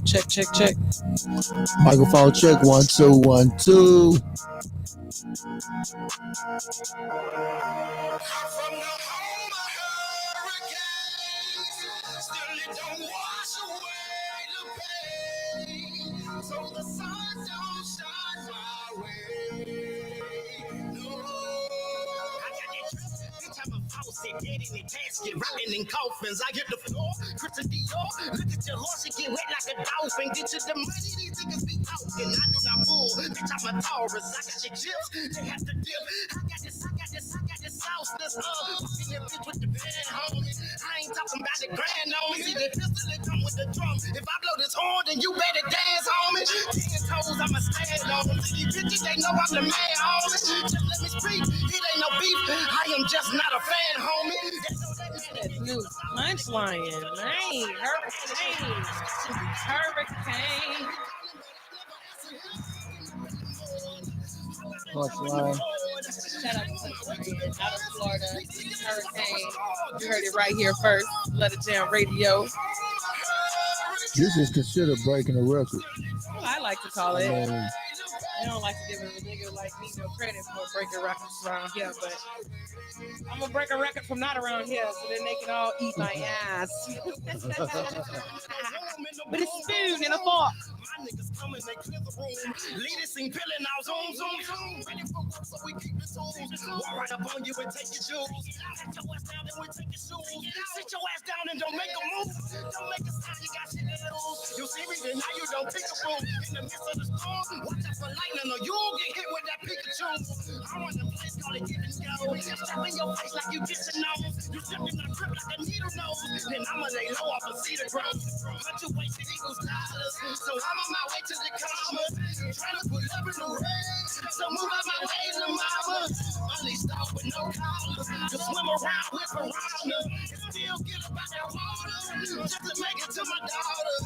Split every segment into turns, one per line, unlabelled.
Check, check, check.
Microphone check. 1 2 1 2.
Rocking in coffins, I get the floor. Christian Dior, look at your horse, she get wet like a dolphin. Get you the money, these niggas be talking. I do not bull, bitch, I'm a Taurus. I got your chips, they have to dip. I got this sauce. This fucking that bitch with the band, homie. I ain't talking about the grand, homie. See the pistol that come with the drum. If I blow this horn, then you better dance, homie. 10 toes, I'ma stand on them. See these bitches, they know I'm the man, homie. Just let me speak, it ain't no beef. I am just not a fan, homie.
New punchline, man. Hurricane.
Punchline.
Shout out to Punchline out of Florida. Hurricane. You heard it right here first. Let It Jam Radio.
This is considered breaking a record.
Well, I like to call it. I don't like to give a nigga like me no credit for breaking records around here, but I'm gonna break a record from not around here, so then they can all eat my ass. With a spoon and a fork.
My niggas coming, they clear the room. Lead us in pilling out, zoom, zoom, zoom. Ready for work, so we keep it tools. Walk right up on you and take your jewels. Set your ass down and we take your shoes. Sit your ass down and don't make a move. Don't make a sound, you got shit to lose. You see me, then now you don't pick a room. In the midst of the storm, watch out for lightning or you'll get hit with that Pikachu. I run the place, call it give and go. Step in your face like you dissing nose. You sipping the grip like a needle nose. Then I'ma lay low off and see the growth. But you wait till equals dollars. So I'm on my way to the commas. Trying to pull up in the rain. So move out my way, the mama. Only stop with no collars. To swim around with piranha. And still get up out that water. Just to make it to my daughter.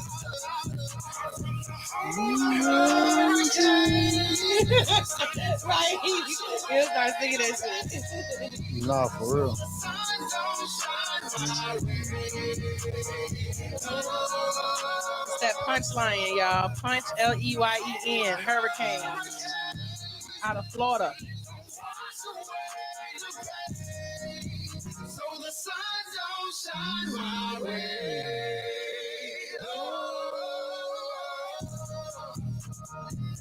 Right? He'll start singing that shit.
Nah, for real.
It's that punchline, y'all. Punch Leyen. Hurricane. Out of Florida.
So the sun don't shine my way.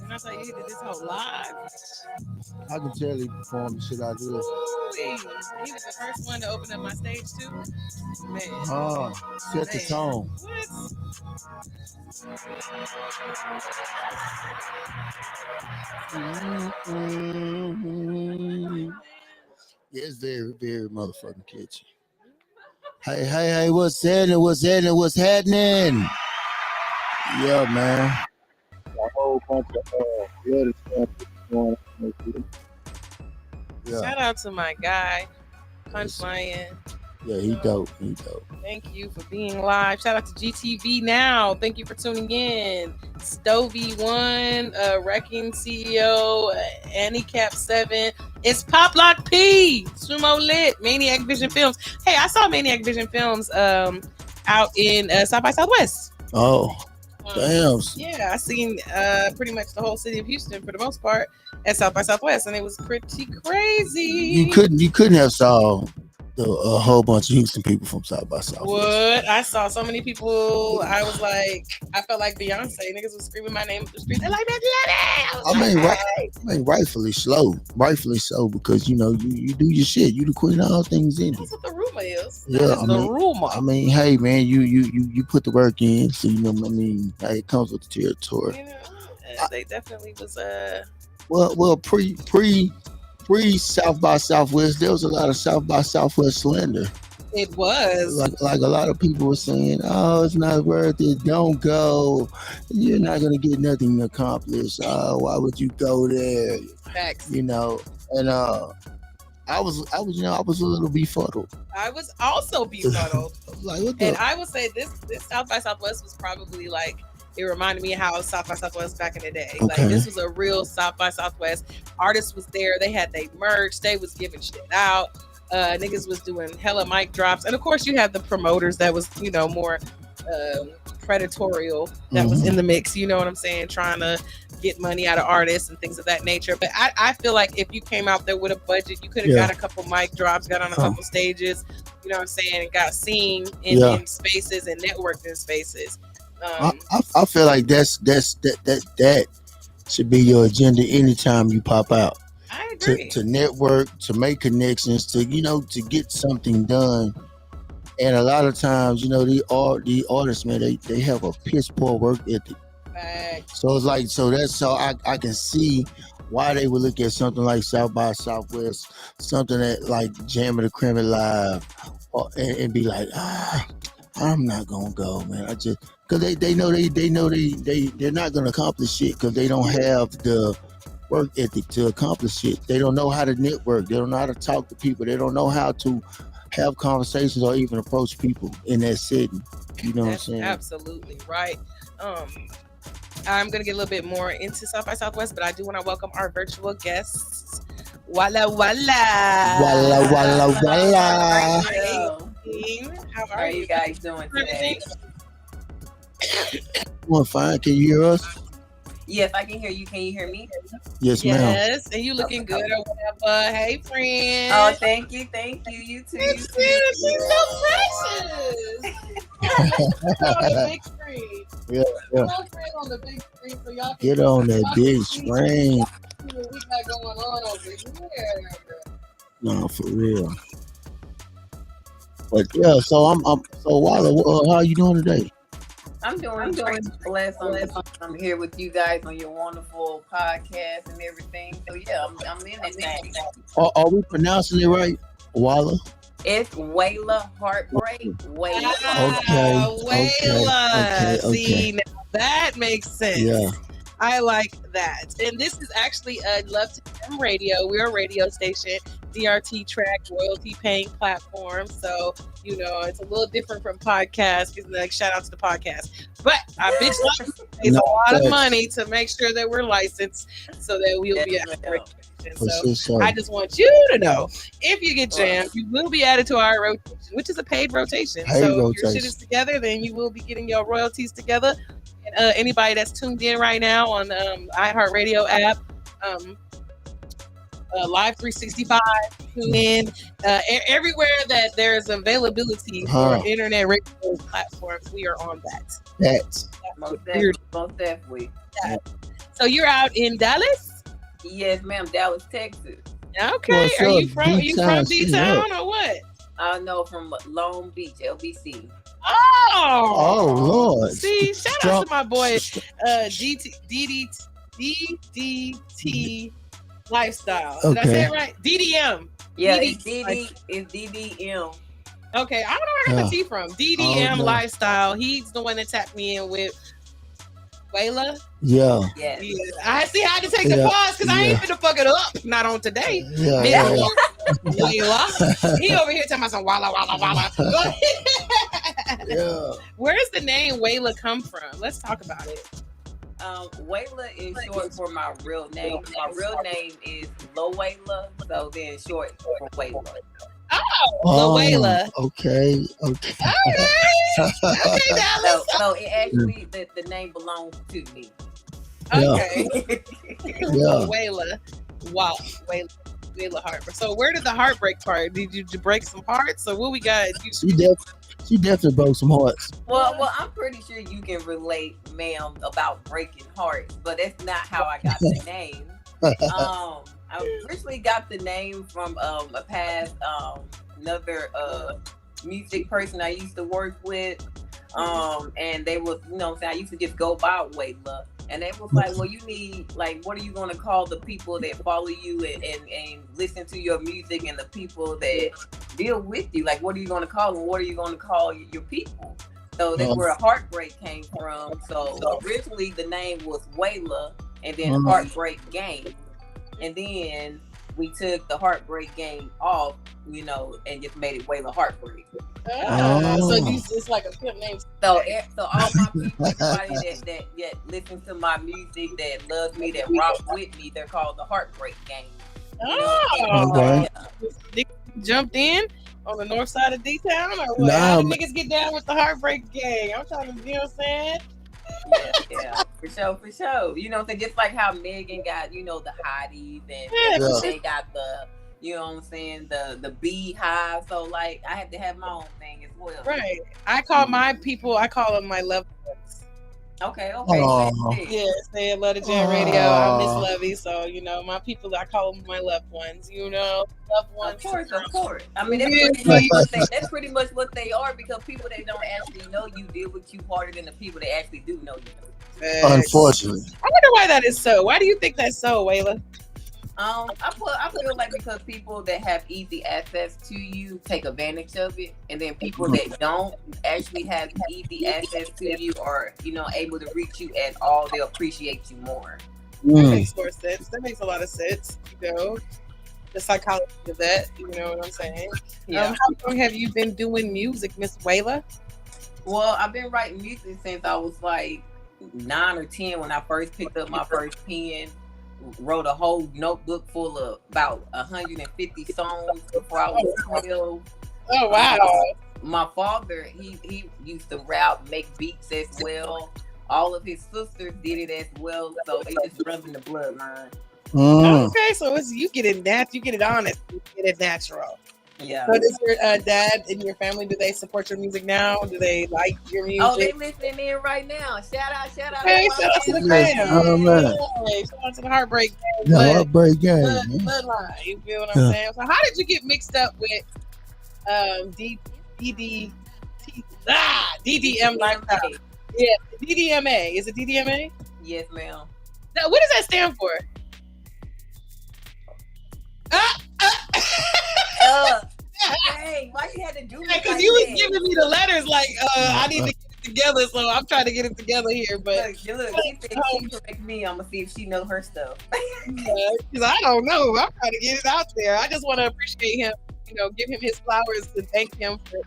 And I thought you did this whole live.
I can tell he performed the shit I do.
He was the first one to open up my stage too. Man.
Set the tone. Yeah, it's very, very motherfucking catchy. Hey, what's happening? Yeah, man. A whole bunch of other stuff going on. Yeah.
Shout out to my guy, Punchline.
Yeah, he dope.
Thank you for being live. Shout out to GTV Now. Thank you for tuning in. Stovey One, Wrecking CEO, Annie Cap 7. It's Pop Lock P, Sumo Lit, Maniac Vision Films. Hey, I saw Maniac Vision Films out in South by Southwest.
Oh, damn.
Yeah, I seen pretty much the whole city of Houston for the most part at South by Southwest, and it was pretty crazy.
You couldn't have saw a whole bunch of Houston people from South by Southwest.
What? I saw so many people. I was like, I felt like Beyonce. Niggas was screaming my name up the street. They're like,
I mean, rightfully so, because you know you do your shit. You the queen of all things in it.
That's what the rumor is.
Yeah,
rumor.
I mean, hey man, you put the work in, so you know what I mean. Hey, it comes with the territory.
You know, they definitely was
Well, pre South by Southwest, there was a lot of South by Southwest slander.
It was
like a lot of people were saying, "Oh, it's not worth it. Don't go. You're not gonna get nothing accomplished. Why would you go there?"
Facts.
You know, and I was a little befuddled.
I was also befuddled.
Like, what the?
And I would say this South by Southwest was probably like It reminded me of how South by Southwest back in the day. Like
Okay.
this was a real South by Southwest. Artists was there. They had their merch. They was giving shit out. Niggas was doing hella mic drops, and of course you had the promoters that was more predatorial that was in the mix. You know what I'm saying? Trying to get money out of artists and things of that nature. But I feel like if you came out there with a budget, you could have got a couple mic drops, got on a couple stages. You know what I'm saying? And got seen in spaces and networked in spaces.
I feel like that should be your agenda anytime you pop out.
I agree.
To network, to make connections, to get something done. And a lot of times, the artists, man, they have a piss poor work ethic.
Right.
So it's like, that's how I can see why they would look at something like South by Southwest, something that like Jammitorcrammit Live, and be like, I'm not gonna go, man. I just because they know they're not gonna accomplish shit because they don't have the work ethic to accomplish it. They don't know how to network. They don't know how to talk to people. They don't know how to have conversations or even approach people in that setting. You know what I'm saying?
Absolutely right. I'm going to get a little bit more into South by Southwest, but I do want to welcome our virtual guests. Walla walla.
Walla walla walla.
How are
you guys doing today?
Doing fine. Can you hear us?
Yes, I can hear you. Can you hear me?
Yes, ma'am.
Yes, and you looking good or whatever. Hey, friend.
Oh, thank you. You too.
She's so precious. On the big screen.
Yeah.
On the big screen so y'all can
Get on that big screen.
what we got going on over here.
No, for real. But yeah, so so Walla, how you doing today?
I'm doing blessed. I'm here with you guys on your wonderful podcast and everything. So yeah, I'm in it now.
Are we pronouncing it right, Walla?
It's Wayla Heartbreak. Wayla.
Wayla.
Okay.
See, now that makes sense.
Yeah.
I like that. And this is actually Love to FM Radio. We're a radio station, DRT track, royalty paying platform. So, it's a little different from podcasts. Like, shout out to the podcast. But our bitch pays a lot of money to make sure that we're licensed so that we'll be at the rotation. So I just want you to know, if you get jammed, you will be added to our rotation, which is a paid rotation. If your shit is together, then you will be getting your royalties together. And anybody that's tuned in right now on the iHeartRadio app, Live 365, tune in. Everywhere that there's availability for internet radio platforms, we are on that.
That's
most definitely.
Yeah. So you're out in Dallas?
Yes, ma'am. Dallas, Texas.
Okay. Are you from D-Town or what?
No, from Long Beach, LBC.
Oh,
Lord.
See, shout out to my boy DDT Lifestyle. Did I say it right? DDM.
Yeah, it's DDM.
Okay, I don't know where I got the T from. DDM Lifestyle. He's the one that tapped me in with Wayla.
Yeah.
Yes.
I see how to take the pause because I ain't finna fuck it up. Not on today.
Yeah.
Wayla. He over here talking about some walla.
Yeah.
Where's the name Wayla come from? Let's talk about it.
Wayla is short for my real name. My real name is Loayla, so then short for Wayla.
Oh, Wayla.
Okay.
All right. Okay, Dallas.
So it actually the name belongs to me.
Okay.
Yeah.
Wayla. Wow. Wayla Heartbreak. So where did the heartbreak part? Did you break some hearts? Or what we got?
She definitely broke some hearts.
Well, I'm pretty sure you can relate, ma'am, about breaking hearts, but that's not how I got the name. I originally got the name from a past another music person I used to work with, and they was, I used to just go by Wayla, and they was like, well, you need, like, what are you going to call the people that follow you and listen to your music and the people that deal with you? Like, what are you going to call them? What are you going to call your people? So that's where Heartbreak came from. So originally the name was Wayla, and then Heartbreak Game. And then we took the heartbreak game off, you know, and just made it Wayla Heartbreak.
So it's like a pimp name.
So all my people, everybody that listens to my music, that loves me, that rock with me, they're called the Heartbreak Gang.
Okay.
Niggas jumped in on the north side of D-Town, or what? How do niggas get down with the Heartbreak Gang? I'm trying to, you know what I'm saying?
Yeah, for sure. You know what I'm saying? Just like how Megan got, you know, the hotties, and they got the, you know what I'm saying, the beehive. So like, I had to have my own thing as well.
Right. I call my people, I call them my loved ones.
Okay.
Yeah, say love the Jam Radio. I miss Lovey, so you know my people. I call them my loved ones. You know, loved ones.
Of course. I mean, that's pretty much what they are, because people that don't actually know you deal with you harder than the people that actually do know you.
Unfortunately,
I wonder why that is so. Why do you think that's so, Wayla?
I feel like because people that have easy access to you take advantage of it, and then people that don't actually have easy access to you, or you know, able to reach you at all, they'll appreciate you more.
That makes more sense. That makes a lot of sense. You know, the psychology of that. You know what I'm saying?
Yeah.
How long have you been doing music, Miss Wayla?
Well, I've been writing music since I was like 9 or 10 when I first picked up my first pen. Wrote a whole notebook full of about 150 songs before I was 12.
Oh wow!
My father, he used to rap, make beats as well. All of his sisters did it as well, so it just runs in the bloodline.
Okay, so it's you get it honest, you get it natural.
Yeah.
So does your dad and your family, do they support your music now? Do they like your music?
Oh, they listening in right now. Shout out.
Hey, shout out to the fam. Hey, shout out to the Heartbreak Gang.
The Heartbreak Gang.
Bloodline. You feel what I'm saying? So how did you get mixed up with DDM lifestyle? Yeah, DDMA. Is it DDMA?
Yes, ma'am.
Now, what does that stand for?
Hey, why you had to do
that? Because you was giving me the letters like I need to get it together, so I'm trying to get it together here. But
look, she said she correct me. I'm gonna see if she know her stuff.
Because I don't know. I'm trying to get it out there. I just want to appreciate him. You know, give him his flowers and thank him for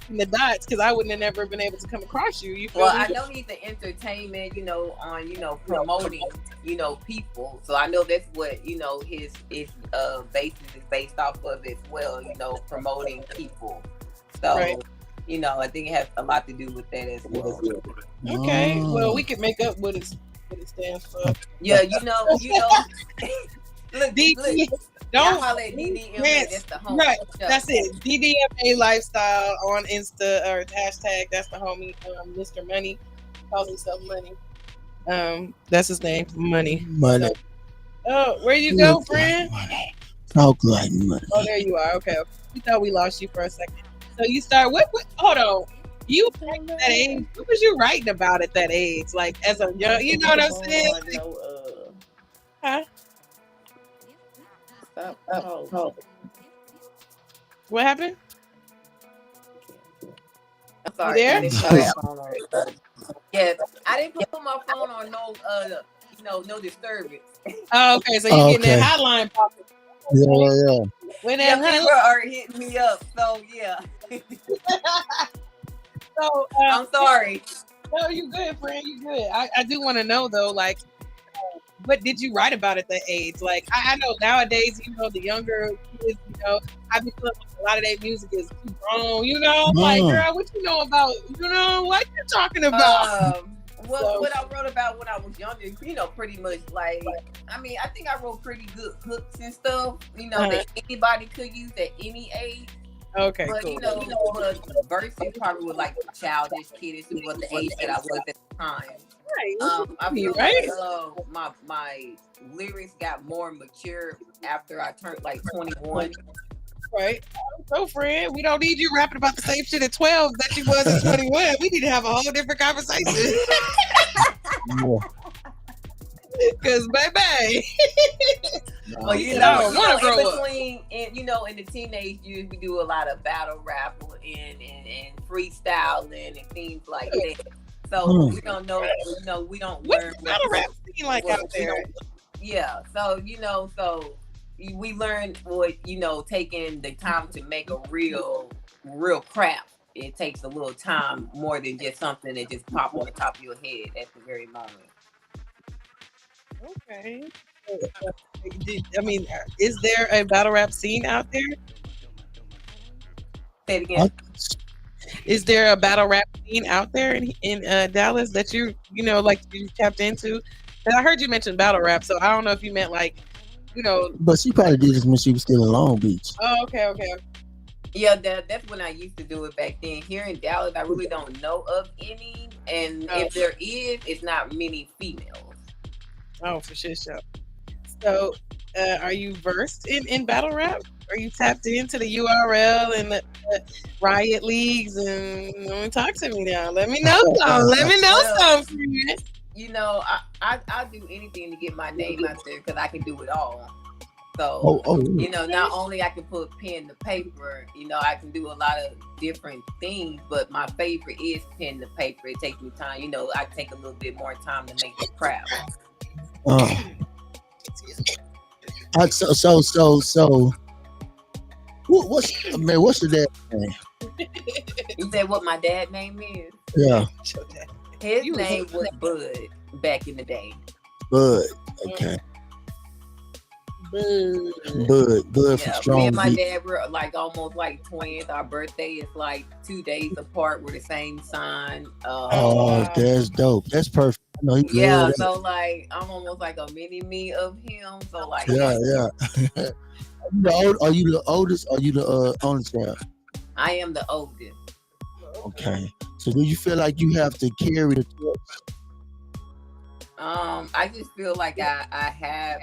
the dots, because I wouldn't have never been able to come across you. You feel
well,
me?
I know he's the entertainment, you know, on, you know, promoting, you know, people. So I know that's what, you know, his basis is based off of as well, you know, promoting people. So, you know, I think it has a lot to do with that as well.
Okay. Well, we could make up what it stands for.
Yeah, you know. look. Don't holler at DDMA. That's the homie.
Right. That's it. DDMA lifestyle on Insta or hashtag. That's the homie, Mr. Money. Calls himself Money. That's his name. Money.
Money.
Oh, where you go, friend?
Talk like money.
Oh, there you are. Okay. We thought we lost you for a second. So you start. What? Hold on. You at that age? What was you writing about at that age? Like as a young, you know what I'm saying? Huh? What happened?
I'm sorry.
There?
Yes, I didn't put my phone on no disturbance.
Oh, okay. So you're getting that hotline popping.
Yeah.
When that
people are hitting me up, so yeah.
So
I'm sorry.
No, you good, friend. You good. I do want to know though, like, what did you write about at that age? Like, I know nowadays, you know, the younger kids, you know, I be feeling like a lot of their music is too grown, you know? Like, girl, what you know about, you know, what you talking about?
What I wrote about when I was younger, you know, pretty much like, I mean, I think I wrote pretty good hooks and stuff, you know, that anybody could use at any age.
Okay,
but
cool.
you know, but verses probably were like childish, kiddish, who was the age that I was at the time. I feel like my lyrics got more mature after I turned like 21.
Right. So, friend, we don't need you rapping about the same shit at 12 that you was at 21. We need to have a whole different conversation. Because, baby.
Well, you know, in between, and you know, in the teenage years, we do a lot of battle rap and freestyling and things like that. So we don't know, you know, we don't learn
battle rap scene like out there.
Yeah. So you know, so we learned what, taking the time to make a real craft. It takes a little time more than just something that just pop on the top of your head at the very moment.
Okay. I mean, is there a battle rap scene out there?
Say it again.
Is there a battle rap scene out there in Dallas that you tapped into? And I heard you mention battle rap, so I don't know if you meant like,
But she probably did this when she was still in Long Beach.
Oh, okay.
Yeah, that's when I used to do it back then. Here in Dallas, I really don't know of any, and if there is, it's not many females.
Oh, for sure. So, are you versed in battle rap? Are you tapped into the URL and the Riot Leagues? And talk to me now. Let me know something. Let me know something.
I do anything to get my name out there because I can do it all. So, not only I can put pen to paper, I can do a lot of different things, but my favorite is pen to paper. It takes me time. I take a little bit more time to make the craft.
So, what's your dad's name?
You said what my dad's name is?
Yeah.
His name was Bud back in the day.
Bud. Okay. Bud from Strong.
Me and my dad were like almost like twins. Our birthday is like 2 days apart. We're the same sign.
That's dope. That's perfect.
So like I'm almost like a mini me of him. So like
yeah. Are you the oldest? Or are you the only child?
I am the oldest.
Okay. So do you feel like you have to carry the torch?
I just feel like I have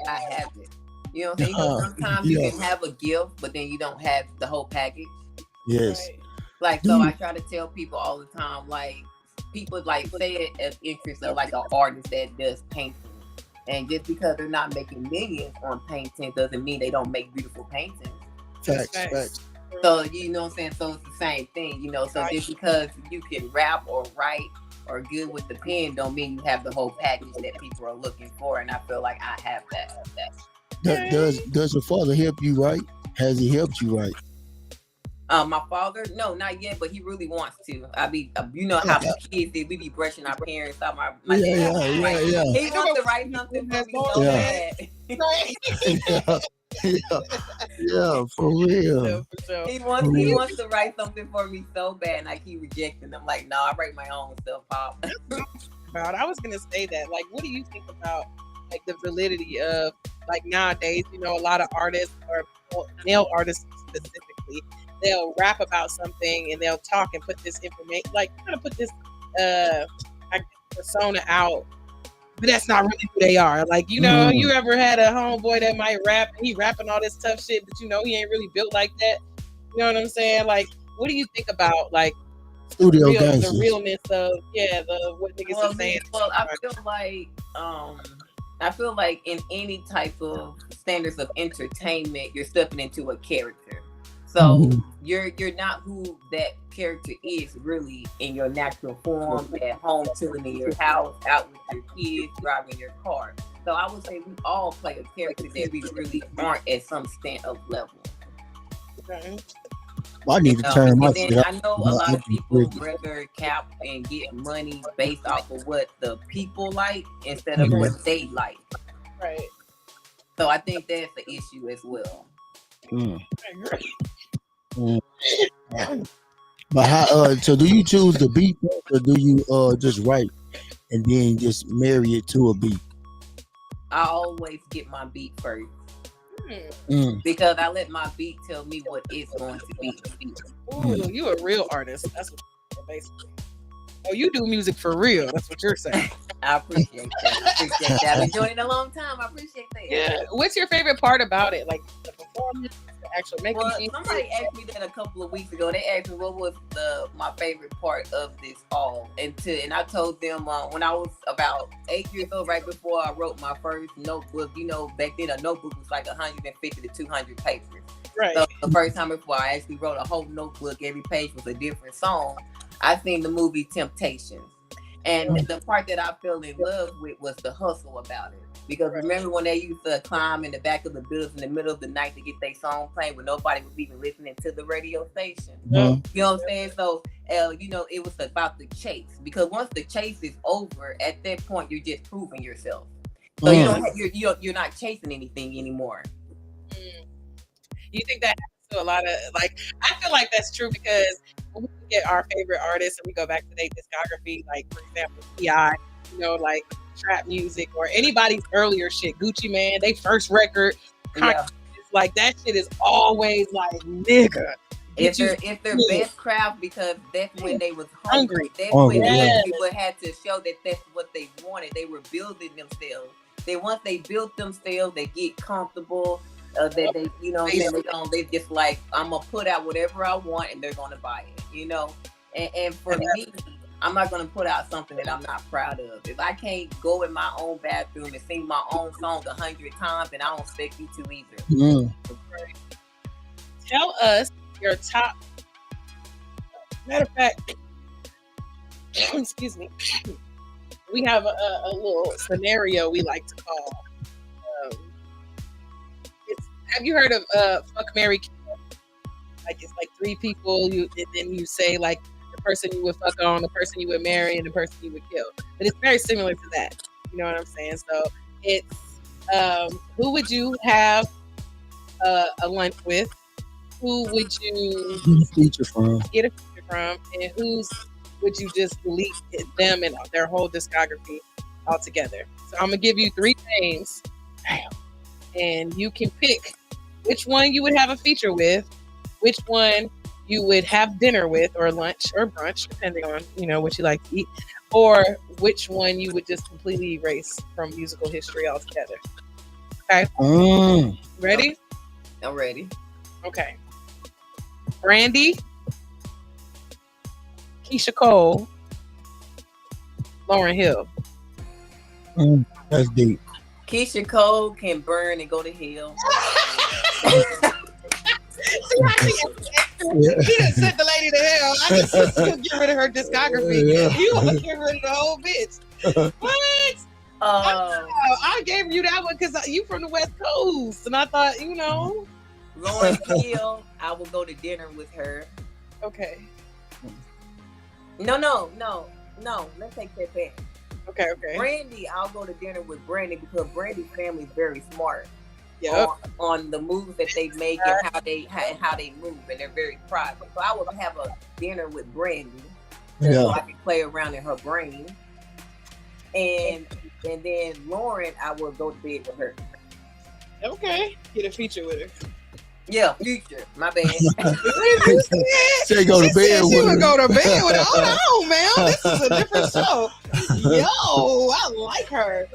it. You know what I'm saying? Sometimes you can have a gift, but then you don't have the whole package.
Yes.
Like, so I try to tell people all the time, like, people like say it as interest of like an artist that does painting. And just because they're not making millions on painting doesn't mean they don't make beautiful paintings.
Facts.
So, you know what I'm saying? So it's the same thing, So just because you can rap or write or good with the pen don't mean you have the whole package that people are looking for. And I feel like I have that.
Does your father help you write? Has he helped you write?
My father, no, not yet, but he really wants to. I be, how kids did. We be brushing our parents out. My dad, he wants to write something for me so bad.
Yeah, for real.
He wants to write something for me so bad, and I keep rejecting them. Like, no, I write my own stuff, Pop.
I was gonna say that. Like, what do you think about like the validity of like nowadays? A lot of artists or male artists specifically, they'll rap about something and they'll talk and put this information, like kind of put this persona out, but that's not really who they are. Like, you ever had a homeboy that might rap and he rapping all this tough shit, but he ain't really built like that. You know what I'm saying? Like, what do you think about like the realness of what niggas are saying?
Well, I feel like in any type of standards of entertainment, you're stepping into a character. So you're not who that character is really in your natural form, at home, chilling in your house, out with your kids, driving your car. So I would say we all play a character that we really aren't at some stand-up level.
Okay.
Well, I need to turn my shit up.
I know a lot of people rather cap and get money based off of what the people like instead of what they like.
Right.
So I think that's the issue as well.
I agree.
But how? So do you choose the beat, or do you just write and then just marry it to a beat?
I always get my beat first because I let my beat tell me what it's going to be.
Ooh, you a real artist. That's what basically. Oh, you do music for real. That's what you're saying.
I appreciate that. I've been doing it a long time. I appreciate that.
Yeah. What's your favorite part about it? Like the performance, the actual making?
Well, somebody asked me that a couple of weeks ago. They asked me what was my favorite part of this all, and I told them when I was about 8 years old, right before I wrote my first notebook. Back then a notebook was like 150 to 200 papers.
Right.
So the first time before I actually wrote a whole notebook, every page was a different song. I seen the movie Temptations. And the part that I fell in love with was the hustle about it. Because remember when they used to climb in the back of the buildings in the middle of the night to get their song played when nobody was even listening to the radio station?
Mhm.
You know what I'm saying? So, you know, it was about the chase. Because once the chase is over, at that point, you're just proving yourself. So you don't have, you're not chasing anything anymore.
You think that happens to a lot of, like, I feel like that's true because when we get our favorite artists and we go back to their discography, like, for example, T.I., you know, like trap music or anybody's earlier shit, Gucci Man, they first record,
Yeah.
like that shit is always like, nigga.
It's their best craft because that's when they was hungry. That's
Hungry,
when
yeah.
people had to show that that's what they wanted. They were building themselves. Once they built themselves, they get comfortable. That they, you know, they just like, I'm gonna put out whatever I want and they're gonna buy it, you know. And for me, I'm not gonna put out something that I'm not proud of. If I can't go in my own bathroom and sing my own song 100 times, then I don't expect you to either.
Mm.
Tell us your top. Matter of fact, excuse me. We have a little scenario we like to call. Have you heard of Fuck, Marry, Kill? Like it's like three people, and then you say like the person you would fuck on, the person you would marry, and the person you would kill. But it's very similar to that. You know what I'm saying? So it's who would you have a lunch with? Who would you get a feature from? And whose would you just delete them and their whole discography altogether? So I'm gonna give you three names, and you can pick which one you would have a feature with, which one you would have dinner with, or lunch or brunch, depending on, you know, what you like to eat, or which one you would just completely erase from musical history altogether. Okay. Ready?
I'm ready.
Okay. Brandy, Keisha Cole, Lauryn Hill.
That's deep.
Keisha Cole can burn and go to hell.
She done sent the lady to hell. I just still get rid of her discography.
Yeah.
You want to get rid of the whole bitch. What? I gave you that one because you from the West Coast, and I thought, you know.
Lauryn Hill, I will go to dinner with her.
Okay.
No. Let's take that back.
Okay.
Brandy, I'll go to dinner with Brandy because Brandy's family is very smart.
Yep.
On the moves that they make and how they move, and they're very private. So I would have a dinner with Brandy, so I can play around in her brain. And then Lauren, I will go to bed with her.
Okay, get a feature with her.
Yeah, future. My bad.
Say go to bed with her.
She would go to bed with her. Hold on, man. This is a different show. Yo, I like her.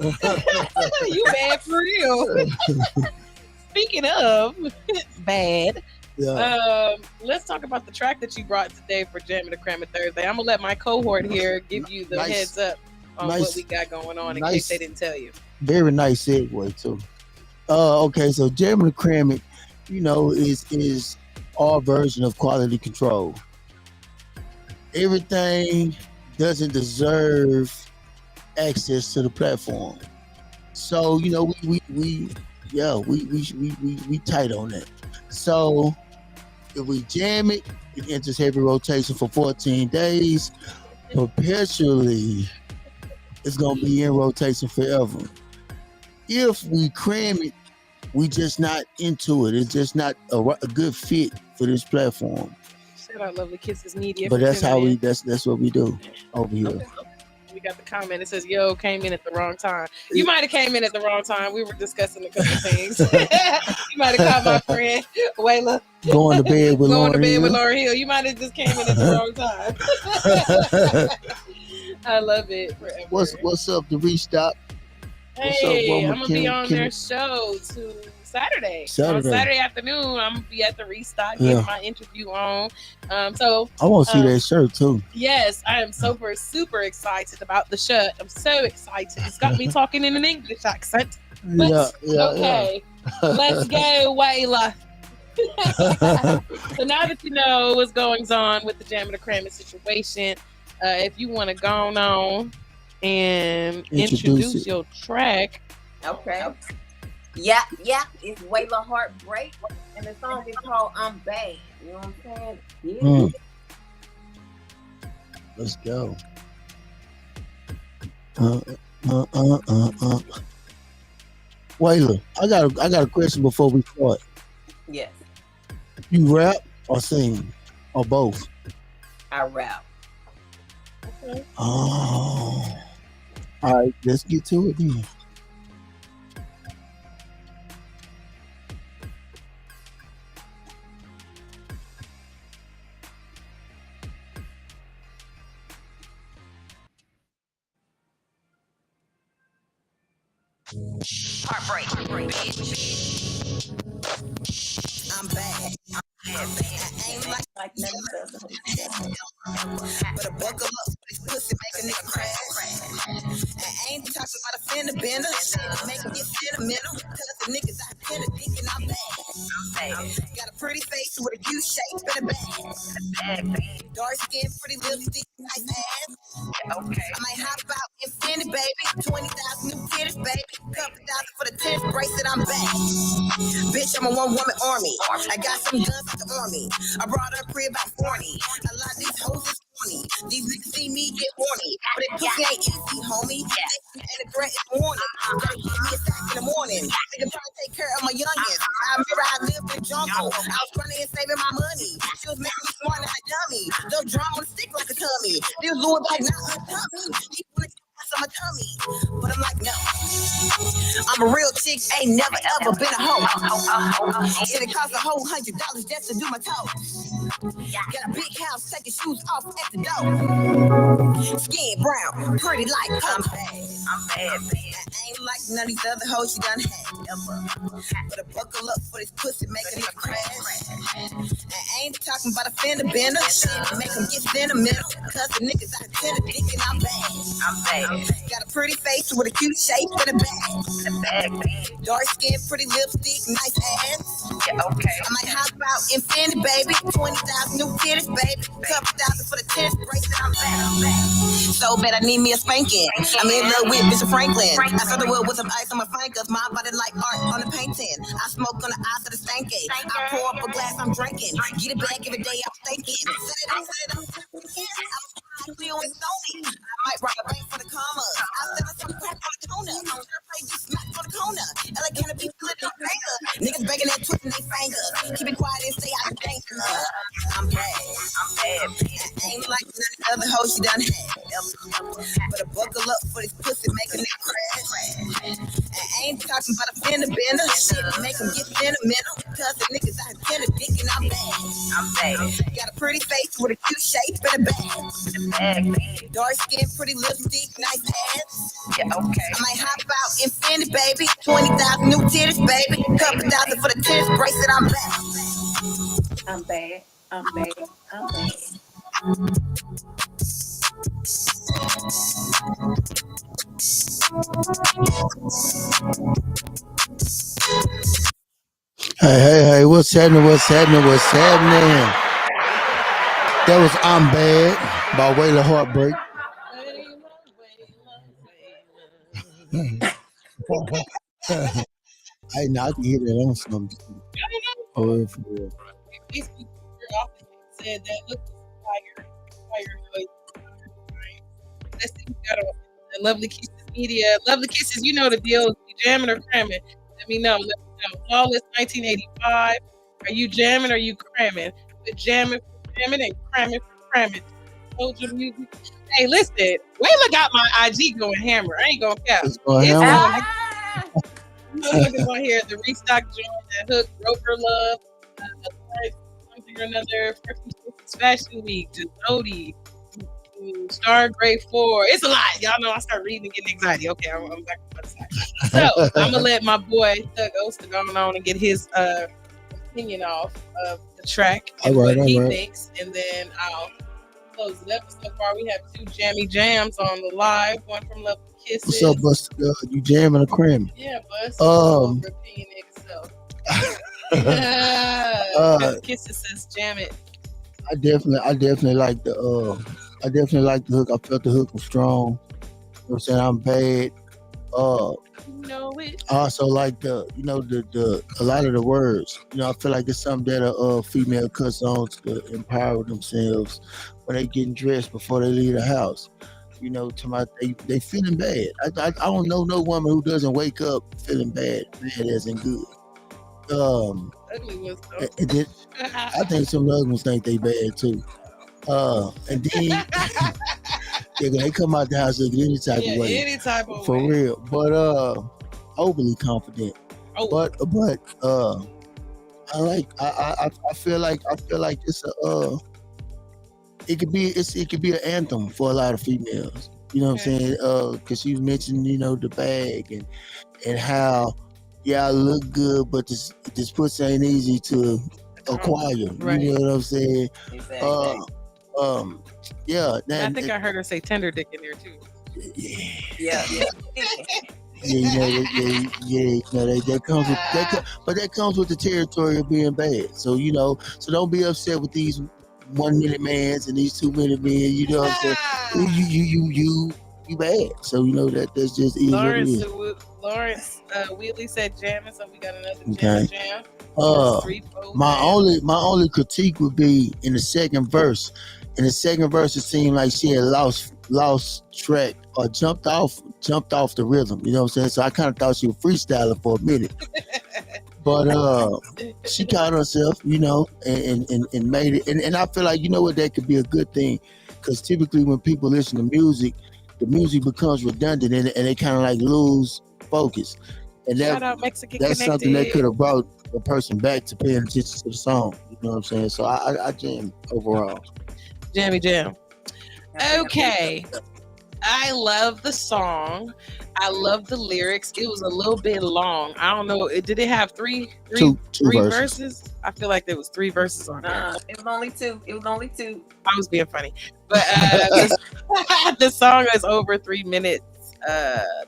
You bad for real. Speaking of bad, let's talk about the track that you brought today for Jammitorcrammit Thursday. I'm gonna let my cohort here give you the heads up on what we got going on in case they didn't tell you.
Very nice segue too. Okay, so Jammitorcrammit, you know, is our version of quality control. Everything doesn't deserve access to the platform. So, you know, we tight on that. So if we jam it, it enters heavy rotation for 14 days. Perpetually, it's gonna be in rotation forever. If we cram it, we just not into it. It's just not a good fit for this platform.
Shout out Lovely Kisses Media.
But that's how that's what we do over here.
Okay. We got the comment. It says, "Yo, came in at the wrong time." You might have came in at the wrong time. We were discussing a couple things. You might have caught my friend Wayla
going to bed with
Lauryn Hill. You might have just came in at the wrong time. I love it. Forever.
What's up, the Restock?
Hey, I'm gonna be on their show Saturday. On Saturday afternoon, I'm gonna be at the Restock getting my interview on. So
I want to see that shirt too.
Yes, I am super excited about the shirt. I'm so excited. It's got me talking in an English accent. Okay, let's go, Wayla. So now that you know what's going on with the Jammitorcrammit situation, If you want to go on and
Introduce
introduce
it.
your track.
Okay. Yeah, it's Wayla Heartbreak, and the song is called I'm Bad. You know what I'm saying? Yeah.
Mm. Let's go. Wayla, I got a question before we start.
Yes,
You rap or sing or both?
I rap.
Okay.
Oh, all right. Let's get to it then.
Heartbreak, bitch. I'm bad. I ain't
Like none of the other hoes you done
but a buckle up, this pussy make a nigga crash. I ain't talking about a fender bender, shit make me get sentimental. Cause the niggas out here thinking I'm bad. Got a pretty face with a U shape and a bag. Dark skin, pretty lipstick, nice ass. Okay. I might hop out infinity, baby. 20,000 new titties, baby. Couple thousand for the tennis bracelet, I'm back. Bitch, I'm a one-woman army. I got some guns at the army. I brought her crib about 40. A lot of these hoes is corny. These niggas see me get horny. But it pussy ain't easy, homie. And the threat is warning. Gotta give me a sack in the morning. Nigga trying to take care of my youngins. I remember I lived in the jungle. I was running and saving my money. She was making me smart and I dummy. The drum on the stick like a tummy. This Louis like not a tummy. He wanna on my tummy. But I'm like, no. I'm a real chick, ain't never ever been a hoe. And it costs $100 just to do my toes. Got a big house, taking shoes off at the door. Skin brown, pretty like I'm bad. I ain't like none of these other hoes you done had. But a buckle up for this pussy, making it crash. I ain't talking about a fender bender. Shit, make them get sentimental. Cause the niggas out here thinking I'm bad. Got a pretty face with a cute shape and a bag. Dark skin, pretty lipstick, nice ass. Yeah, okay. I might hop out infinity, baby. 20,000 new titties, baby. Couple thousand for the tennis bracelet, I'm back. So bad I need me a spanking. I'm in love with Mr. Franklin. I saw the world with some ice on my fingers. My body like art on the painting. I smoke on the eyes of the stanky. I pour up a glass, I'm drinking. Get it back every day, I'm thinking. Set it up. I'm still in Sony. I might rock a bank for the commas. I said I some crack on the toner. I'm trying to play this smack for the corner. LA can't be split no finger. Niggas begging and twisting their fingers. Keep it quiet and stay out of danger. I'm bad. I ain't like none of the other hoes you done had. But a buckle up for this pussy, making it crash. I ain't talking about a fender bender. Shit, make them get sentimental. Cause the niggas out here thinking I'm bad. Got a pretty face with a cute shape and a bag. Dark skin, pretty lipstick, nice ass. Yeah, okay. I might hop out infinity, baby. 20,000 new titties, baby. Couple thousand for the tennis bracelet, I'm back.
I'm bad. I'm bad. I'm bad.
Hey, what's happening? That was I'm Bad by Wayla Heartbreak. Hey, now I can hear that on something. Oh, for real.
Facebook often said that look fire. Let's see, we got a Lovely Kisses Media. Lovely Kisses, you know the deal. You jamming or cramming? Let me know. Let me know. Flawless 1985. Are you jamming or are you cramming? We're jamming for jamming and cramming for cramming. Soldier music. Hey, listen, Wayla got my IG going hammer. I ain't gonna cap.
It's going hammer.
Motherfuckers on here, the restock joint, that hook, broker love, something or another, First Fashion Week, just Odie, Star Grade 4. It's a lot. Y'all know I start reading and getting anxiety. Okay, I'm back on the side. So I'm gonna let my boy Thug Oster go on and get his opinion off of the track and what he thinks, and then I'll close it up. So far, we have 2 jammy jams on the live. One from Love Kisses.
What's up, Buster? You jamming or cramming?
Yeah, Bust. Repeating itself.
Kisses
says jam it.
I definitely like the I definitely like the hook. I felt the hook was strong. You know what I'm saying? I'm bad.
You know it.
I also like the a lot of the words. I feel like it's something that a female cuts on to empower themselves when they getting dressed before they leave the house. To my they feeling bad. I don't know no woman who doesn't wake up feeling bad as in good.
Ugly ones
And then I think some of the other ones think they bad too. And then they come out the house looking any type of way.
any type of
For
way.
real. But overly confident.
Oh,
But I feel like it's it could be an anthem for a lot of females. You know what I'm saying? Because you mentioned the bag and how I look good, but this pussy ain't easy to acquire.
Right.
You know what I'm saying?
Exactly.
Yeah.
I think I heard her say tender dick in there too.
Yeah.
That comes with but that comes with the territory of being bad. So so don't be upset with these 1 minute mans and these 2 minute men. You know what I'm saying? You bad. So that's just is what it is.
Lawrence Wheatley said jamming, so we got another
Okay.
jam.
My only critique would be in the second verse. In the second verse, it seemed like she had lost track or jumped off the rhythm. You know what I'm saying? So I kind of thought she was freestyling for a minute. But she caught herself, and made it. And I feel like that could be a good thing, because typically when people listen to music, the music becomes redundant and they kind of like lose focus. And
Shout out Mexican
that's
Connected.
something that could have brought the person back to paying attention to the song. You know what I'm saying? So I jam overall.
Jammy jam. Okay. I love the song. I love the lyrics. It was a little bit long. I don't know. Did it have three verses? I feel like there was 3 verses on there.
It was only 2.
I was being funny. But the song is over 3 minutes,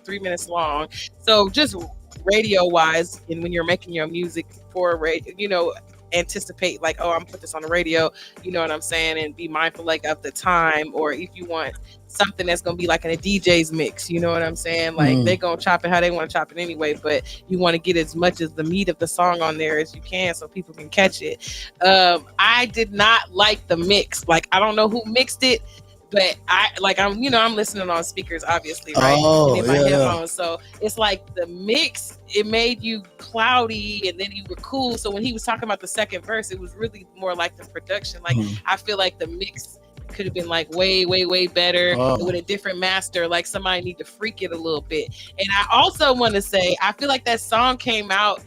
3 minutes long. So just radio wise, and when you're making your music for radio, anticipate like, oh, I'm gonna put this on the radio, you know what I'm saying, and be mindful like of the time, or if you want something that's gonna be like in a DJ's mix, you know what I'm saying, like they gonna chop it how they want to chop it anyway, but you want to get as much as the meat of the song on there as you can so people can catch it. I did not like the mix. Like, I don't know who mixed it, but I'm listening on speakers, obviously, right? In my headphones. So it's like the mix, it made you cloudy and then you were cool. So when he was talking about the second verse, it was really more like the production. Like, I feel like the mix could have been like way, way, way better with a different master. Like, somebody need to freak it a little bit. And I also want to say, I feel like that song came out.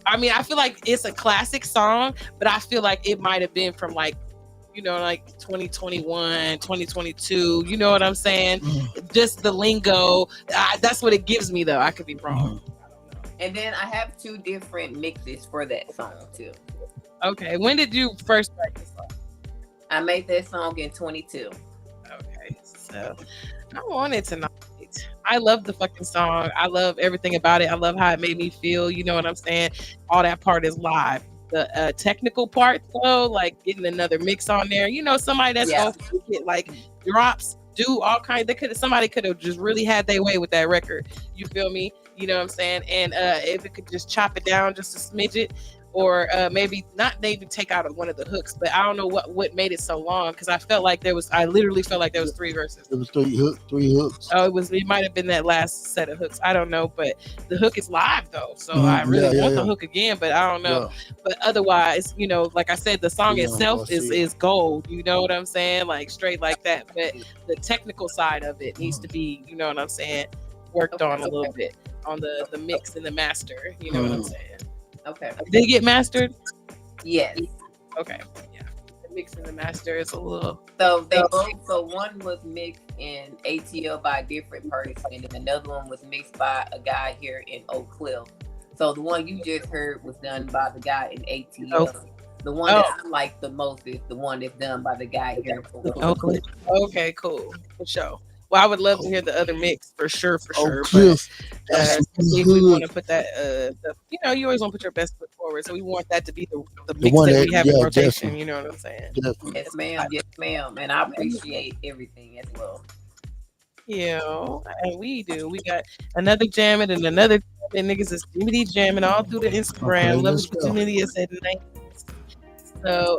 I mean, I feel like it's a classic song, but I feel like it might have been from like 2021, 2022, you know what I'm saying? Just the lingo. That's what it gives me, though. I could be wrong.
And then I have 2 different mixes for that song, too.
Okay. When did you first write this song?
I made that song in 22.
Okay. So I wanted tonight. I love the fucking song. I love everything about it. I love how it made me feel. You know what I'm saying? All that part is live. The technical part, though, like getting another mix on there, somebody that's gonna get like drops, do all kinds. Somebody could have just really had their way with that record. You feel me? You know what I'm saying? And if it could just chop it down just a smidget, or maybe take out one of the hooks, but I don't know what made it so long, because I literally felt like there was 3 verses.
It was 3 hooks.
Oh, it might have been that last set of hooks. I don't know, but the hook is live though, so I really want the hook again, but I don't know. But otherwise, like I said, the song itself is gold. You know what I'm saying? Like, straight like that. But the technical side of it needs to be, you know what I'm saying, worked on a little bit on the mix and the master. You know what I'm saying?
Okay.
Did it get mastered?
Yes.
Okay. Yeah. The mix and the master is a little.
So they both. So one was mixed in ATL by a different person, and then another one was mixed by a guy here in Oak Cliff. So the one you just heard was done by the guy in ATL. Oh. The one that I like the most is the one that's done by the guy here in Oak Cliff.
Okay, cool. For sure. Well, I would love to hear the other mix for sure,
Oh,
But
Cliff, that's
if we want
good.
to put that, you always want to put your best foot forward. So we want that to be the
The
mix
one
that
that,
we have in
yeah,
rotation.
definitely,
You know what I'm saying?
definitely.
Yes, ma'am. Yes, ma'am. And I appreciate everything as well.
Yeah, and we do. We got another jamming and another jamming. Niggas is Jimmy jamming all through the
Okay,
Instagram. Love
let's
what you
go.
tuning in. Said night. So,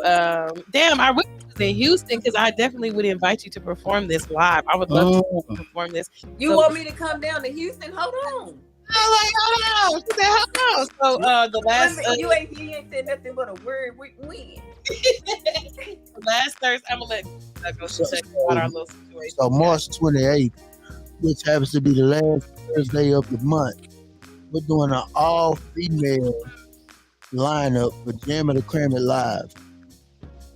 damn, I wish it was in Houston because I definitely would invite you to perform this live. I would love to
Oh,
perform this.
You
So,
want me to come down to Houston? Hold on.
hold on. She said, hold on. So, the last,
You ain't said nothing but a word. When?
the last Thursday, I'm gonna let go check out our little situation.
so March 28th, which happens to be the last Thursday of the month, we're doing an all-female lineup for Jammitorcrammit Live.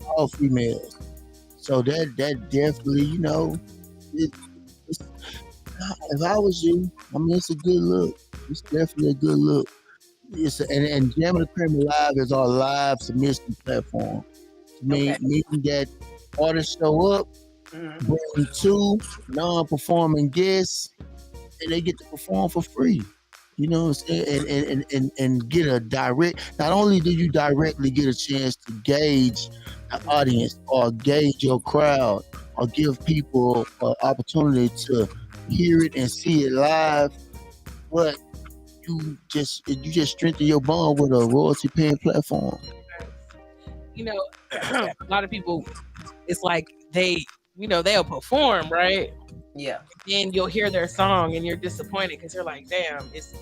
All females. So that definitely, it's, if I was you, I mean, it's a good look. It's definitely a good look. And Jammitorcrammit Live is our live submission platform.
Okay.
Meaning that artists show up, bring 2 non-performing guests, and they get to perform for free. You know what I'm saying? And get a direct, not only do you directly get a chance to gauge the audience or gauge your crowd or give people an opportunity to hear it and see it live, but you just strengthen your bond with a royalty paying platform.
You know, a lot of people, it's like they'll perform, right?
Yeah.
And you'll hear their song and you're disappointed because you're like, damn, it's,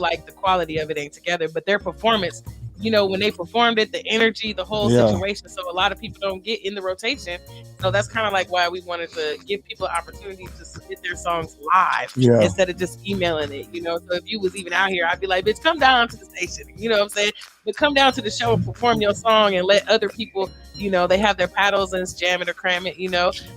like the quality of it ain't together. But their performance, when they performed it, the energy, the whole situation. So a lot of people don't get in the rotation. So that's kind of like why we wanted to give people an opportunity to submit their songs live instead of just emailing it. So if you was even out here, I'd be like, bitch, come down to the station. You know what I'm saying? But come down to the show and perform your song and let other people, they have their paddles and it's jamming or cram it.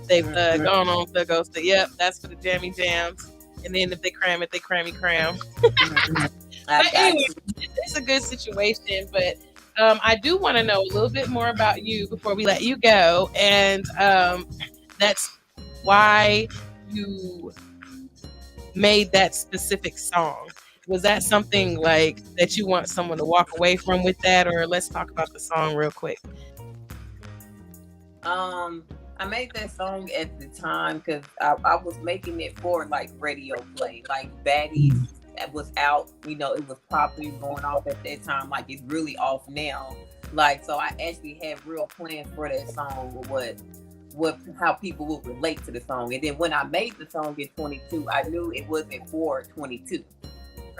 They've gone on to go say, yep, that's for the jammy jams. And then if they cram it, they crammy cram. But anyway, it's a good situation. But I do want to know a little bit more about you before we let you go. And that's why you made that specific song. Was that something like that you want someone to walk away from with that? Or let's talk about the song real quick.
I made that song at the time because I was making it for like radio play, like Baddies was out, it was probably going off at that time, like it's really off now. Like, so I actually had real plans for that song, how people would relate to the song. And then when I made the song in 22, I knew it wasn't for 22.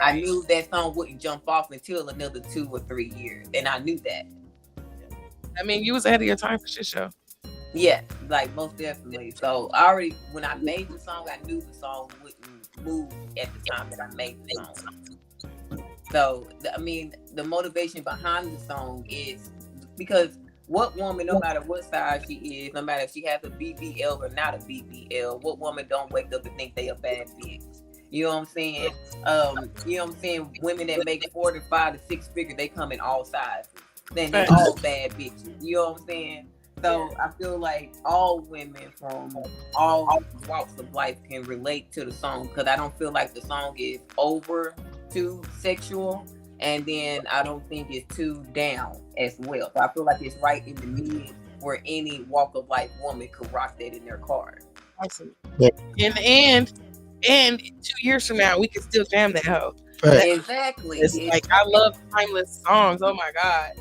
I knew that song wouldn't jump off until another 2 or 3 years, and I knew that.
I mean, you was ahead of your time for shit show.
Yeah, like most definitely. So when I made the song, I knew the song wouldn't move at the time that I made the song. So, I mean, the motivation behind the song is because what woman, no matter what size she is, no matter if she has a BBL or not a BBL, what woman don't wake up and think they a bad bitch? You know what I'm saying? You know what I'm saying? Women that make 4 to 5 to 6 figures, they come in all sizes. Then they all bad bitches. You know what I'm saying? So I feel like all women from all walks of life can relate to the song because I don't feel like the song is over too sexual, and then I don't think it's too down as well. So I feel like it's right in the mid where any walk of life woman could rock that in their car.
Awesome. And 2 years from now, we can still jam that hoe.
Exactly.
It's like I love timeless songs. Oh my god.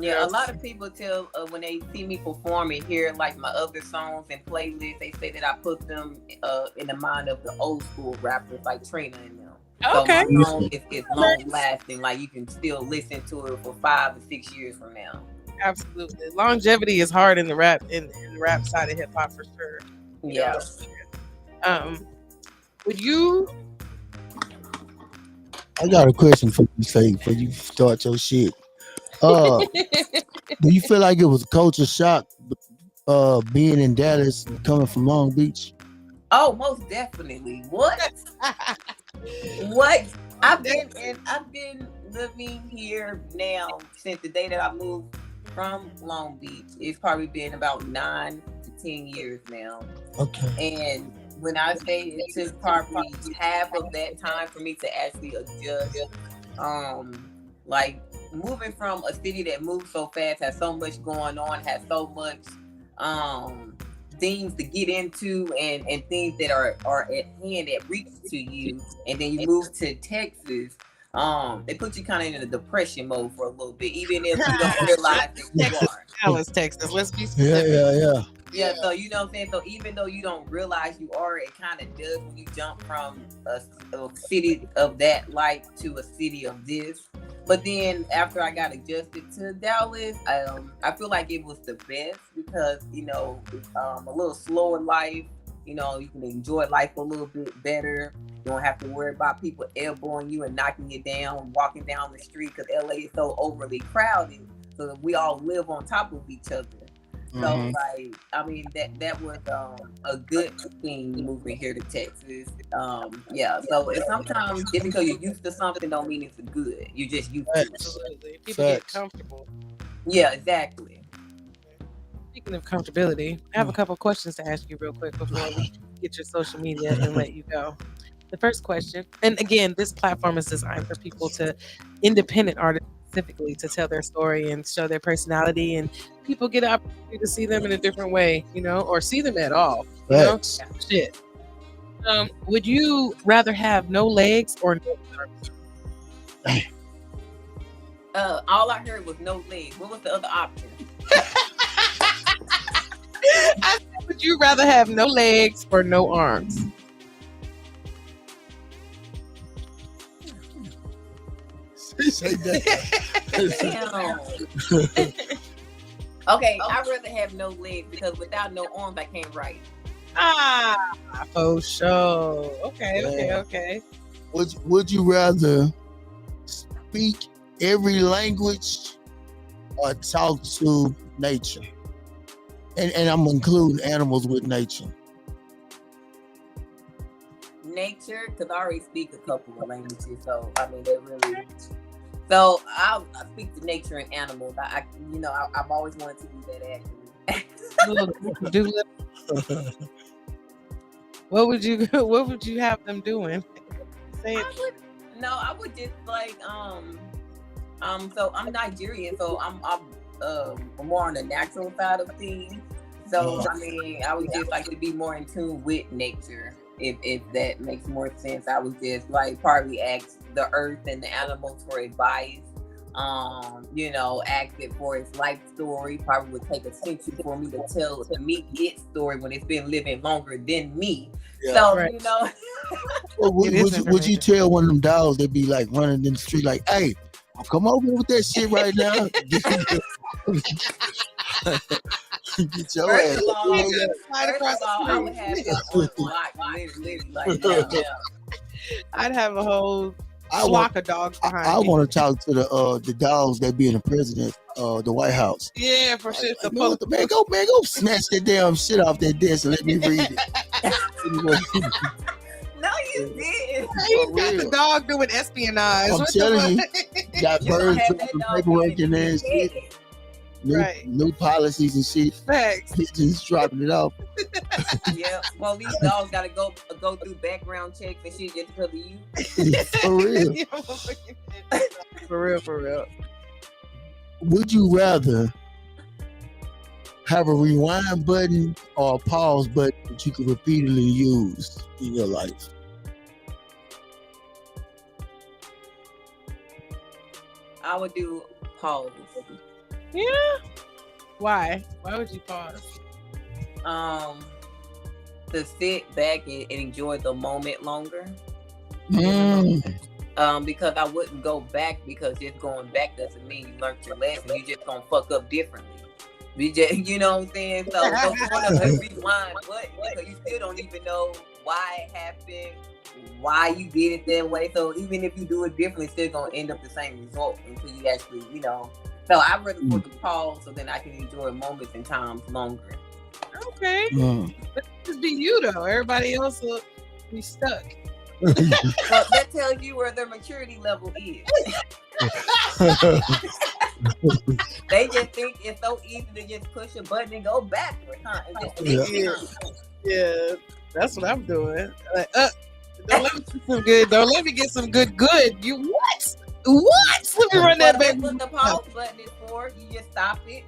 Yeah, a lot of people tell when they see me perform and hear like my other songs and playlists, they say that I put them in the mind of the old school rappers like Trina and them.
Okay.
So my song is long lasting. Like you can still listen to it for 5 or 6 years from now.
Absolutely. Longevity is hard in the rap side of hip hop for sure.
Yeah.
Would you?
I got a question for you, Faye, before you start your shit. Do you feel like it was a culture shock being in Dallas, coming from Long Beach?
Oh, most definitely. What? What? I've been living here now since the day that I moved from Long Beach. It's probably been about 9 to 10 years now.
Okay.
And when I say it took probably half of that time for me to actually adjust. Like moving from a city that moves so fast, has so much going on, has so much things to get into and things that are at hand that reach to you, and then you move to Texas. They put you kind of in a depression mode for a little bit, even if you don't realize that you are.
Dallas, Texas. Let's be specific.
Yeah, so you know what I'm saying? So even though you don't realize you are, it kind of does when you jump from a city of that light to a city of this. But then after I got adjusted to Dallas, I feel like it was the best because, you know, a little slower life. You know, you can enjoy life a little bit better. You don't have to worry about people elbowing you and knocking you down, walking down the street because LA is so overly crowded. So that we all live on top of each other. So like, I mean, that was a good thing moving here to Texas. Yeah. So it's sometimes just because you're used to something don't mean it's good. You just used to it.
Absolutely. People get comfortable.
Yeah, exactly.
Speaking of comfortability, I have a couple of questions to ask you real quick before we get your social media and let you go. The first question, and again, this platform is designed for people to independent artists specifically to tell their story and show their personality, and people get an opportunity to see them in a different way, you know, or see them at all. You know? Shit. Would you rather have no legs or no arms?
All I heard was no legs. What was the other option?
I said, would you rather have no legs or no arms?
Say that.
Okay, I'd rather have no legs because without no arms, I can't write.
For sure. Okay.
Would you rather speak every language or talk to nature? And I'm including animals with nature.
Nature, because I already speak a couple of languages, so I mean, they really. So I speak to nature and animals. I've always wanted to do that actually.
What would you have them doing? Say it.
I would just like so I'm Nigerian, so I'm more on the natural side of things. So I mean, I would just like to be more in tune with nature. If that makes more sense, I would just like probably ask the earth and the animals for advice. Ask it for its life story. Probably would take a century for me to tell its story when it's been living longer than me.
Yeah.
So
right.
Well, would you tell one of them dogs that be like running in the street like, hey, come over with that shit right now? Get your
First
ass.
of all, I would have a lot, literally, like that.
I'd have a whole flock of dogs behind
I
me.
want to talk to the dogs that be in the president, the White House.
Yeah, for sure.
Man, go snatch that damn shit off that desk and let me read it.
No, you didn't.
He's got the dog doing espionage.
I'm telling you, got birds
have
dropping
that
paperwork
dog
in there and shit. New policies and shit.
Facts.
Pigeons dropping it off.
Yeah. Well, these dogs gotta go through background checks and shit just because of you.
For real.
For real.
Would you rather have a rewind button or a pause button that you can repeatedly use in your life?
I would do pause.
Yeah. Why? Why would you pause?
To sit back and enjoy the moment longer. Because I wouldn't go back because just going back doesn't mean you learned your lesson. You just gonna fuck up differently. You know what I'm saying? So don't want to rewind button because you still don't even know why it happened, why you did it that way. So even if you do it differently, it's still gonna end up the same result until you actually, So I'd rather put the pause so then I can enjoy moments and times longer.
Okay. But just be you though. Everybody else will be stuck.
Well, that tells you where their maturity level is. They just think it's so easy to just push a button and go backwards, huh?
Yeah. That's what I'm doing. Don't let me get some good. Don't let me get some good. Good. You what? What? Let me run that
That's
baby.
what the pause button is for. You just stop it.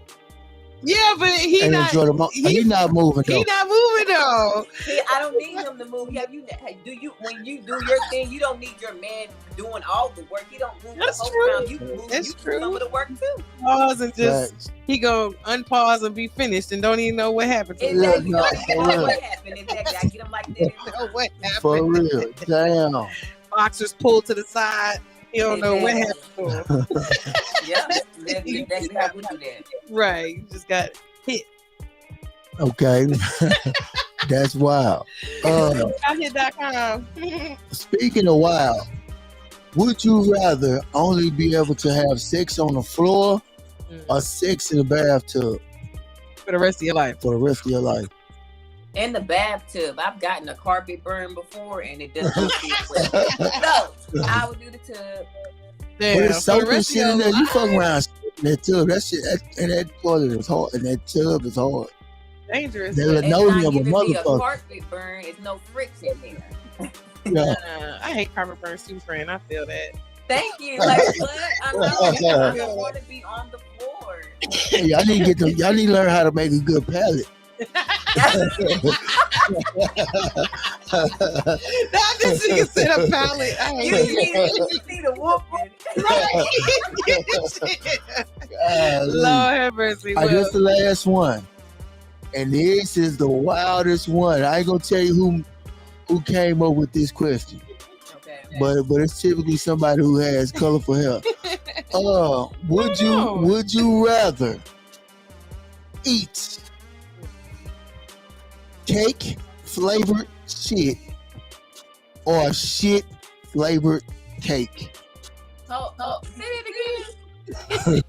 Yeah, but he
And
not.
enjoy the he not moving though.
He not moving though.
I don't need him to move. When you do your thing, you don't need your man doing all the work. He don't move
That's
the whole
true.
time. You move
That's true.
some of the work too.
Pause and just
Facts.
he gonna unpause and be finished and don't even know what happened to him.
Exactly.
no,
You don't know what happened. Exactly. I get him like that. every
Know what happened.
For real. Damn.
Boxers pulled to the side. He don't know what happened to him.
Yeah, that's exactly how we do that.
Right. You just got hit.
Okay. That's wild.
Hit.com.
Speaking of wild, would you rather only be able to have sex on the floor or sex in the bathtub
For the rest of your life.
for the rest of your life?
In the bathtub, I've gotten a carpet burn before, and it does not feel well. So I would do the tub.
Damn.
But it's
For the
soap and
rest of
shit in
your
there. You
life.
fuck around in that tub. That shit, and that toilet is hard, and that tub is hard.
Dangerous.
That
It's not
linoleum a
giving me a
motherfucker.
carpet burn. It's no friction there.
Yeah.
I hate carpet burns too, friend. I feel that.
Thank you. Like what? I don't want to be on the floor.
Y'all need to y'all need to learn how to make a good palate.
That this nigga said a pallet. I
You need a whooping.
Lord have mercy.
I
Well,
guess the last one. And this is the wildest one. I ain't gonna tell you who came up with this question.
Okay.
But it's typically somebody who has colorful hair. Would you rather eat cake flavored shit or shit flavored cake?
Say it again.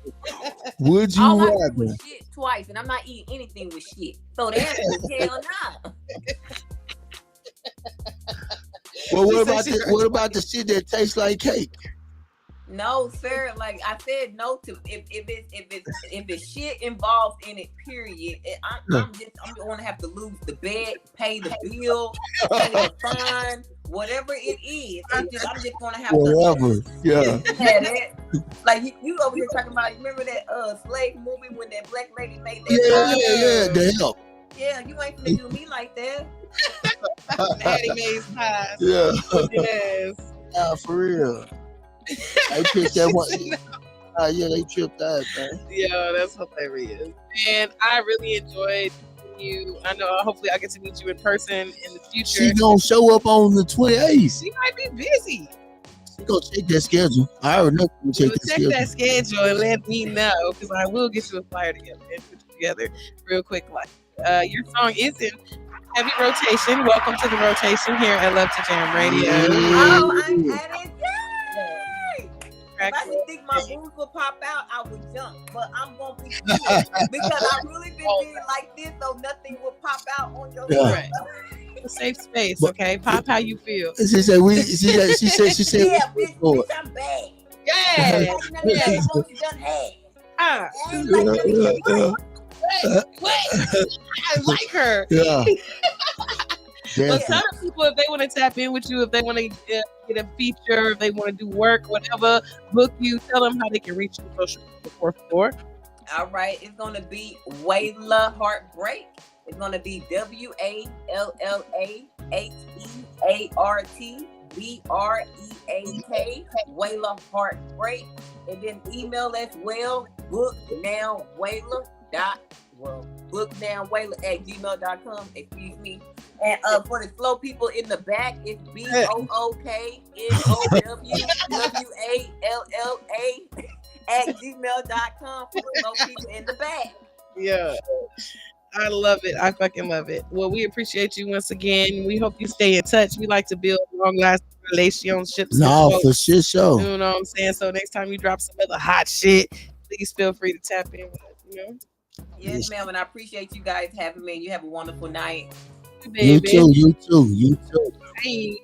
Would you
All I heard
rather?
was shit twice, and I'm not eating anything with shit. So the answer is hell no.
Well, what about the shit that tastes like cake?
No, sir. Like I said, no to if it's shit involved in it. Period. I'm gonna have to lose the bed, pay the bill, pay the fine, whatever it is. I'm just gonna have
Whatever.
to.
Yeah.
Like you over here talking about. Remember that slave movie when that black lady made that?
Yeah. The help.
Yeah, you ain't finna do me like that.
Daddy Mae's pies.
Yeah.
Yes.
Nah, for real. I picked that one. Yeah, they tripped that, man.
Yeah, that's hilarious. And I really enjoyed you. I know. Hopefully, I get to meet you in person in the future.
She gonna show up on the 28th.
She might be busy.
She gonna check that schedule. I already know she gonna check
Check
the
that
schedule.
schedule and let me know because I will get you a flyer together and put you together real quick. Like your song is in heavy rotation. Welcome to the rotation here at Love to Jam Radio.
Oh, I'm at it. Yay! If
Crack
I didn't think my boobs would pop out, I would jump. But I'm gonna be good because I've really been being like this, so nothing will pop out on your
Yeah.
face.
a safe space, okay? Pop how you feel.
She said she said
Yeah, bitch, I'm bad.
Yeah.
Yeah. You done had.
Ah, what? I like her.
yeah.
But tell the people if they want to tap in with you, if they want to get a feature, if they want to do work, whatever, book you, tell them how they can reach you on social media before.
All right, it's gonna be Wayla Heartbreak. It's gonna be WALLAHEARTBREAK, Wayla Heartbreak, and then email as well, booknowwayla@gmail.com. Excuse me. And for the slow people in the back, it's BOOKNOWALLA@gmail.com for the slow people in the back.
Yeah. I love it. I fucking love it. Well, we appreciate you once again. We hope you stay in touch. We like to build long-lasting relationships.
No, for shit show.
You know what I'm saying? So next time you drop some other hot shit, please feel free to tap in with us, you know?
Yes, ma'am, and I appreciate you guys having me. You have a wonderful night.
You too.
Hey.